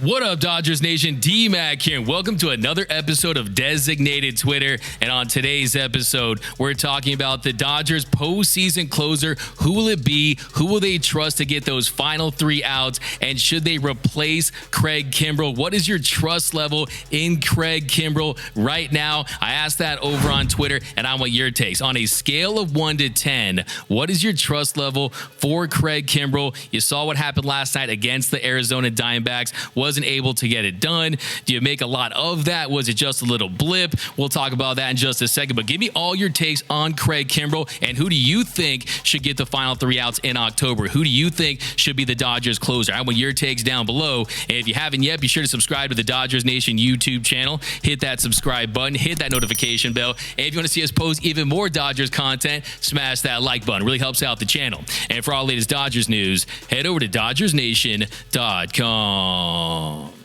What up, Dodgers Nation? D-Mac here, and welcome to another episode of Designated Twitter. And on today's episode, we're talking about the Dodgers postseason closer. Who will it be? Who will they trust to get those final 3 outs? And should they replace Craig Kimbrel? What is your trust level in Craig Kimbrel right now? I asked that over on Twitter, and I want your takes. On a scale of 1 to 10, what is your trust level for Craig Kimbrel? You saw what happened last night against the Arizona Diamondbacks. Wasn't able to get it done. Do you make a lot of that? Was it just a little blip? We'll talk about that in just a second, but give me all your takes on Craig Kimbrel, and who do you think should get the final 3 outs in October? Who do you think should be the Dodgers closer? I want your takes down below, and if you haven't yet, be sure to subscribe to the Dodgers Nation YouTube channel. Hit that subscribe button, hit that notification bell, and if you want to see us post even more Dodgers content, smash that like button. It really helps out the channel. And for all latest Dodgers news, head over to DodgersNation.com.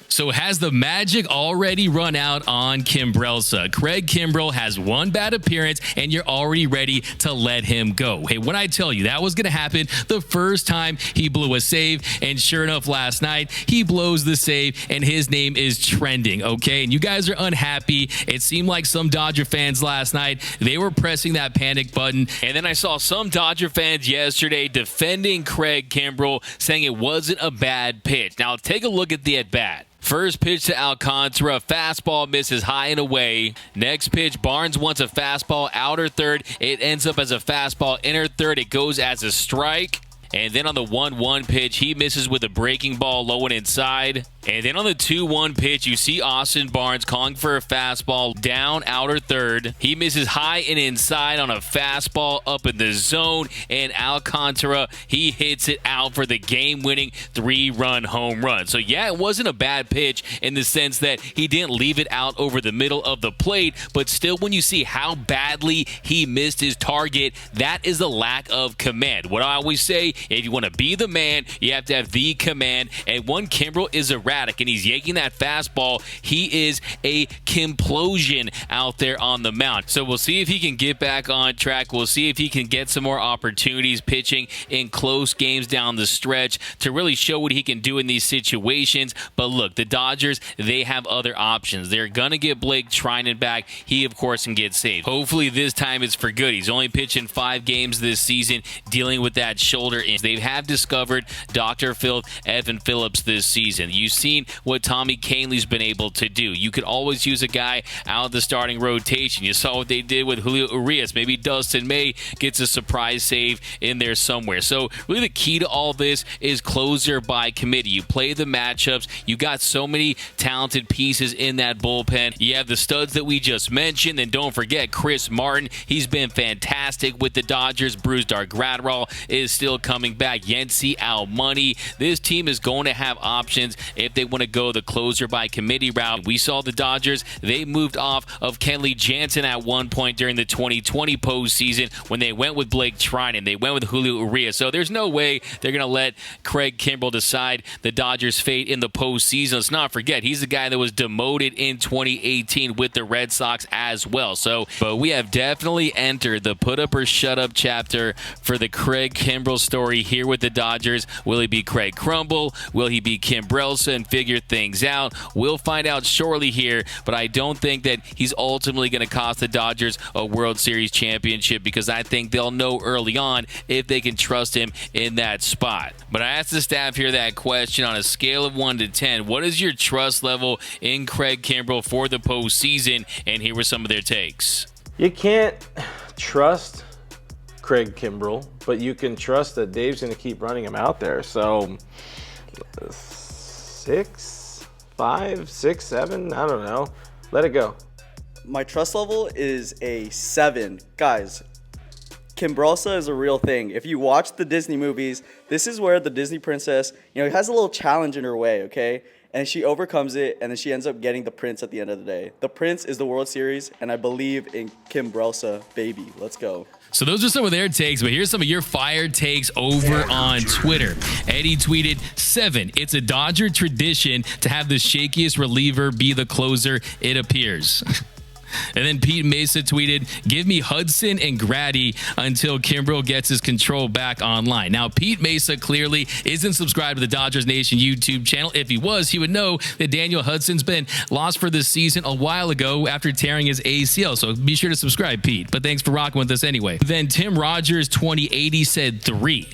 So has the magic already run out on Kimbrel? Craig Kimbrel has one bad appearance, and you're already ready to let him go. Hey, when I tell you that was going to happen the first time he blew a save, and sure enough, last night, he blows the save, and his name is trending, okay? And you guys are unhappy. It seemed like some Dodger fans last night, they were pressing that panic button, and then I saw some Dodger fans yesterday defending Craig Kimbrel, saying it wasn't a bad pitch. Now, take a look at the at-bat. First pitch to Alcantara, fastball misses high and away. Next pitch, Barnes wants a fastball outer third. It ends up as a fastball inner third. It goes as a strike. And then on the 1-1 pitch, he misses with a breaking ball low and inside. And then on the 2-1 pitch, you see Austin Barnes calling for a fastball down outer third. He misses high and inside on a fastball up in the zone. And Alcantara, he hits it out for the game-winning 3-run home run. So yeah, it wasn't a bad pitch in the sense that he didn't leave it out over the middle of the plate. But still, when you see how badly he missed his target, that is a lack of command. What I always say, if you want to be the man, you have to have the command. And when Kimbrel is erratic and he's yanking that fastball, he is a Kimplosion out there on the mound. So we'll see if he can get back on track. We'll see if he can get some more opportunities pitching in close games down the stretch to really show what he can do in these situations. But look, the Dodgers, they have other options. They're going to get Blake Treinen back. He, of course, can get saved. Hopefully this time it's for good. He's only pitching 5 games this season, dealing with that shoulder injury. They have discovered Dr. Phil Evan Phillips this season. You've seen what Tommy Kahnle's been able to do. You could always use a guy out of the starting rotation. You saw what they did with Julio Urias. Maybe Dustin May gets a surprise save in there somewhere. So really the key to all this is closer by committee. You play the matchups. You got so many talented pieces in that bullpen. You have the studs that we just mentioned. And don't forget Chris Martin. He's been fantastic with the Dodgers. Bruce Dark-Gratterall is still coming back. Yency Almonte. This team is going to have options if they want to go the closer by committee route. We saw the Dodgers, they moved off of Kenley Jansen at one point during the 2020 postseason when they went with Blake Treinen. They went with Julio Urias. So there's no way they're going to let Craig Kimbrel decide the Dodgers' fate in the postseason. Let's not forget, he's the guy that was demoted in 2018 with the Red Sox as well. So, but we have definitely entered the put up or shut up chapter for the Craig Kimbrel story here with the Dodgers. Will he be Craig Crumble? Will he be Kimbrelson and figure things out? We'll find out shortly here, but I don't think that he's ultimately going to cost the Dodgers a World Series championship because I think they'll know early on if they can trust him in that spot. But I asked the staff here that question on a scale of 1 to 10. What is your trust level in Craig Kimbrel for the postseason? And here were some of their takes. You can't trust Craig Kimbrel, but you can trust that Dave's going to keep running him out there. So 6, 5, 6, 7, I don't know. Let it go. My trust level is a 7. Guys, Kimbrelsa is a real thing. If you watch the Disney movies, this is where the Disney princess, has a little challenge in her way, okay? And she overcomes it, and then she ends up getting the prince at the end of the day. The prince is the World Series, and I believe in Kimbrelsa, baby. Let's go. So those are some of their takes, but here's some of your fire takes over on Twitter. Eddie tweeted, 7, it's a Dodger tradition to have the shakiest reliever be the closer, it appears. And then Pete Mesa tweeted, give me Hudson and Grady until Kimbrel gets his control back online. Now, Pete Mesa clearly isn't subscribed to the Dodgers Nation YouTube channel. If he was, he would know that Daniel Hudson's been lost for this season a while ago after tearing his ACL. So be sure to subscribe, Pete. But thanks for rocking with us anyway. Then Tim Rogers 2080 said 3.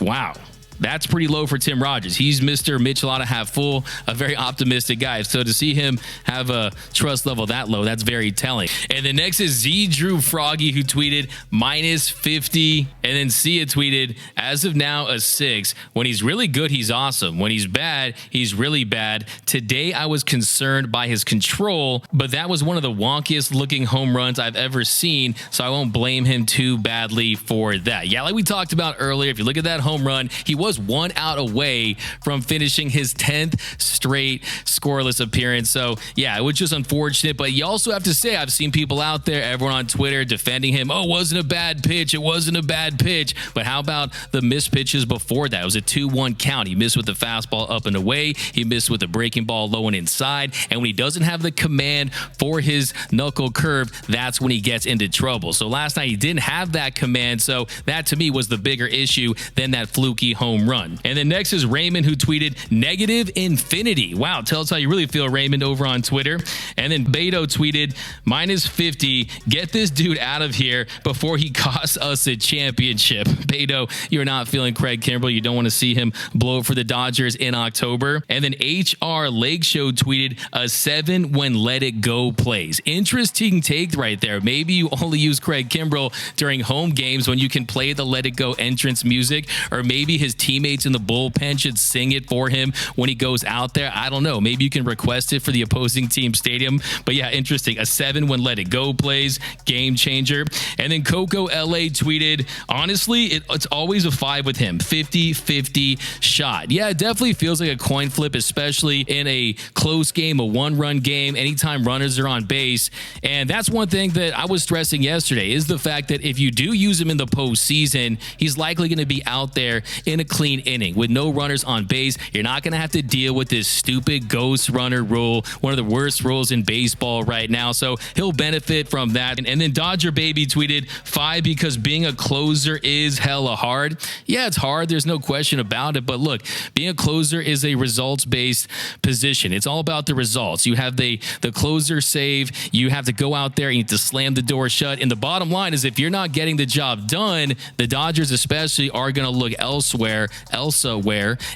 Wow. That's pretty low for Tim Rogers. He's Mr. Mitchell ought to have full, a very optimistic guy. So to see him have a trust level that low, that's very telling. And the next is Z Drew Froggy, who tweeted -50. And then Sia tweeted, as of now, a 6. When he's really good, he's awesome. When he's bad, he's really bad. Today, I was concerned by his control, but that was one of the wonkiest looking home runs I've ever seen. So I won't blame him too badly for that. Yeah, like we talked about earlier, if you look at that home run, he was 1 out away from finishing his 10th straight scoreless appearance. So yeah, it was just unfortunate, but you also have to say, I've seen people out there, everyone on Twitter defending him. Oh, it wasn't a bad pitch. It wasn't a bad pitch. But how about the missed pitches before that? It was a 2-1 count. He missed with the fastball up and away. He missed with the breaking ball low and inside. And when he doesn't have the command for his knuckle curve, that's when he gets into trouble. So last night he didn't have that command. So that to me was the bigger issue than that fluky home run. And then next is Raymond, who tweeted -infinity. Wow, tell us how you really feel, Raymond, over on Twitter. And then Beto tweeted -50. Get this dude out of here before he costs us a championship. Beto, you're not feeling Craig Kimbrel. You don't want to see him blow for the Dodgers in October. And then HR Lake Show tweeted a 7 when let it go plays. Interesting take right there. Maybe you only use Craig Kimbrel during home games when you can play the let it go entrance music, or maybe his teammates in the bullpen should sing it for him when he goes out there. I don't know. Maybe you can request it for the opposing team stadium. But yeah, interesting. A 7 when let it go plays. Game changer. And then Coco LA tweeted, honestly, it's always a 5 with him. 50-50 shot. Yeah, it definitely feels like a coin flip, especially in a close game, a 1-run game, anytime runners are on base. And that's one thing that I was stressing yesterday, is the fact that if you do use him in the postseason, he's likely going to be out there in a clean inning with no runners on base. You're not going to have to deal with this stupid ghost runner rule, one of the worst rules in baseball right now. So he'll benefit from that. And then Dodger Baby tweeted 5 because being a closer is hella hard. Yeah, it's hard. There's no question about it. But look, being a closer is a results-based position. It's all about the results. You have the closer save. You have to go out there and you have to slam the door shut. And the bottom line is, if you're not getting the job done, the Dodgers especially are going to look elsewhere.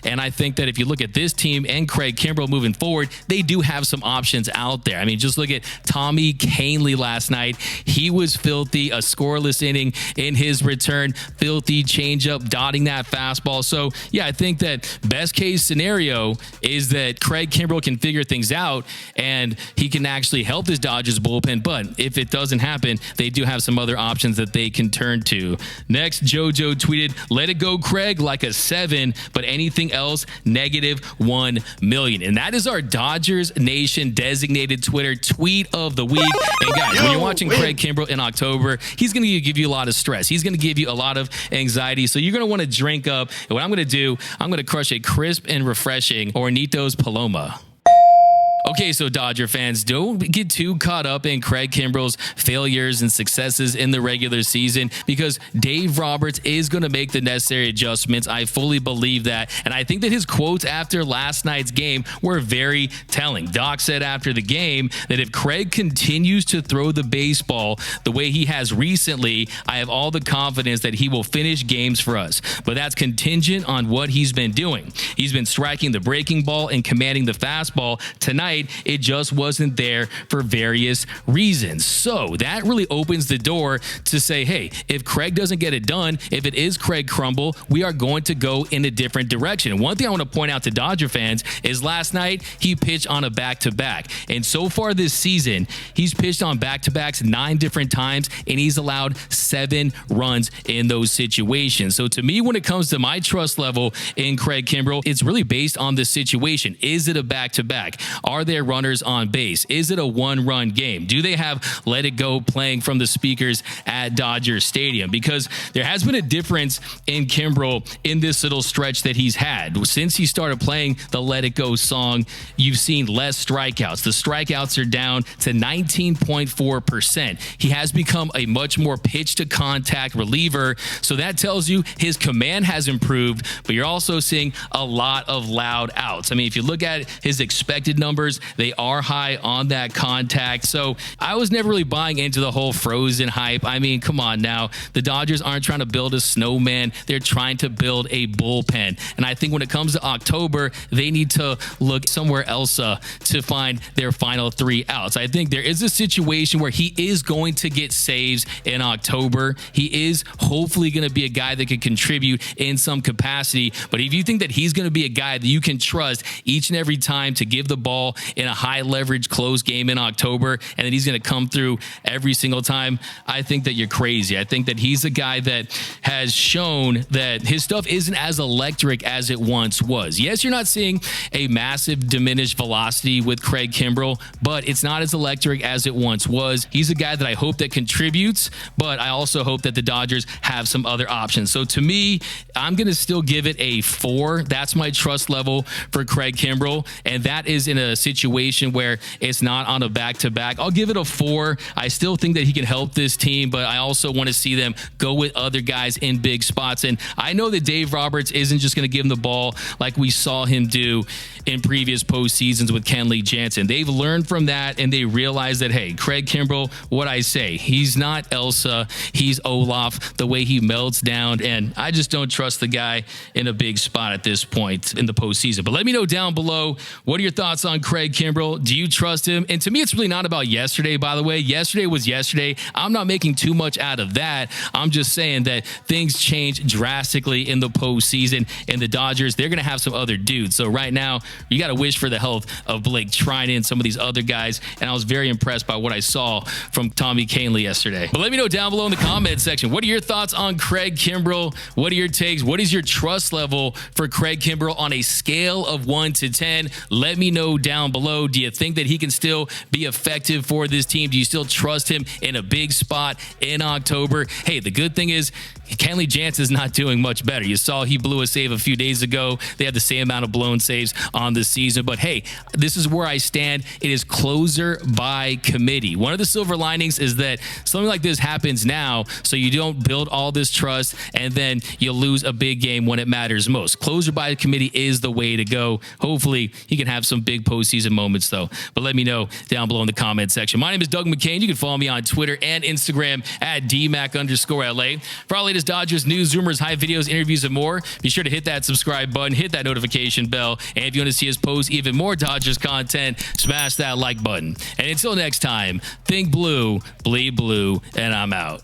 And I think that if you look at this team and Craig Kimbrel moving forward, they do have some options out there. I mean, just look at Tommy Kahnle last night. He was filthy, a scoreless inning in his return, filthy changeup, dotting that fastball. So yeah, I think that best case scenario is that Craig Kimbrel can figure things out and he can actually help this Dodgers bullpen. But if it doesn't happen, they do have some other options that they can turn to. Next, JoJo tweeted, let it go, Craig, like a 7, but anything else, -1 million. And that is our Dodgers Nation designated Twitter tweet of the week. And guys, when you're watching Craig Kimbrel in October, he's going to give you a lot of stress. He's going to give you a lot of anxiety. So you're going to want to drink up. And what I'm going to do, I'm going to crush a crisp and refreshing Hornitos Paloma. Okay, so Dodger fans, don't get too caught up in Craig Kimbrel's failures and successes in the regular season, because Dave Roberts is going to make the necessary adjustments. I fully believe that. And I think that his quotes after last night's game were very telling. Doc said after the game that if Craig continues to throw the baseball the way he has recently, I have all the confidence that he will finish games for us. But that's contingent on what he's been doing. He's been striking the breaking ball and commanding the fastball. Tonight, it just wasn't there for various reasons. So that really opens the door to say, hey, if Craig doesn't get it done, if it is Craig Crumble, we are going to go in a different direction. And one thing I want to point out to Dodger fans is last night he pitched on a back-to-back. And so far this season, he's pitched on back-to-backs 9 different times, and he's allowed 7 runs in those situations. So to me, when it comes to my trust level in Craig Kimbrel, it's really based on the situation. Is it a back-to-back? Are Are there runners on base? Is it a one-run game? Do they have Let It Go playing from the speakers at Dodger Stadium? Because there has been a difference in Kimbrel in this little stretch that he's had. Since he started playing the Let It Go song, you've seen less strikeouts. The strikeouts are down to 19.4%. He has become a much more pitch-to-contact reliever, so that tells you his command has improved, but you're also seeing a lot of loud outs. I mean, if you look at his expected numbers, they are high on that contact. So I was never really buying into the whole Frozen hype. I mean, come on now. The Dodgers aren't trying to build a snowman. They're trying to build a bullpen. And I think when it comes to October, they need to look somewhere else to find their final 3 outs. I think there is a situation where he is going to get saves in October. He is hopefully going to be a guy that can contribute in some capacity. But if you think that he's going to be a guy that you can trust each and every time to give the ball in a high leverage close game in October, and that he's going to come through every single time, I think that you're crazy. I think that he's a guy that has shown that his stuff isn't as electric as it once was. Yes, you're not seeing a massive diminished velocity with Craig Kimbrel, but it's not as electric as it once was. He's a guy that I hope that contributes, but I also hope that the Dodgers have some other options. So to me, I'm going to still give it a 4. That's my trust level for Craig Kimbrel, and that is in a situation where it's not on a back-to-back. I'll give it a 4. I still think that he can help this team, but I also want to see them go with other guys in big spots. And I know that Dave Roberts isn't just going to give him the ball like we saw him do in previous postseasons with Kenley Jansen. They've learned from that, and they realize that, hey, Craig Kimbrel, what I say, he's not Elsa, he's Olaf, the way he melts down, and I just don't trust the guy in a big spot at this point in the postseason. But let me know down below, what are your thoughts on Craig Kimbrel? Do you trust him? And to me, it's really not about yesterday, by the way. Yesterday was yesterday. I'm not making too much out of that. I'm just saying that things change drastically in the postseason, and the Dodgers, they're going to have some other dudes. So right now, you got to wish for the health of Blake Trinan and some of these other guys, and I was very impressed by what I saw from Tommy Kahnle yesterday. But let me know down below in the comment section, what are your thoughts on Craig Kimbrel? What are your takes? What is your trust level for Craig Kimbrel on a scale of 1 to 10? Let me know down below. Do you think that he can still be effective for this team? Do you still trust him in a big spot in October? Hey, the good thing is Kenley Jansen is not doing much better. You saw he blew a save a few days ago. They have the same amount of blown saves on the season. But hey, this is where I stand. It is closer by committee. One of the silver linings is that something like this happens now, so you don't build all this trust and then you lose a big game when it matters most. Closer by committee is the way to go. Hopefully, he can have some big postseason moments, though. But let me know down below in the comment section. My name is Doug McCain. You can follow me on Twitter and Instagram at DMac_LA. For all latest Dodgers news, rumors, hype videos, interviews, and more, be sure to hit that subscribe button, hit that notification bell, and if you want to see us post even more Dodgers content, smash that like button. And until next time, think blue, bleed blue, and I'm out.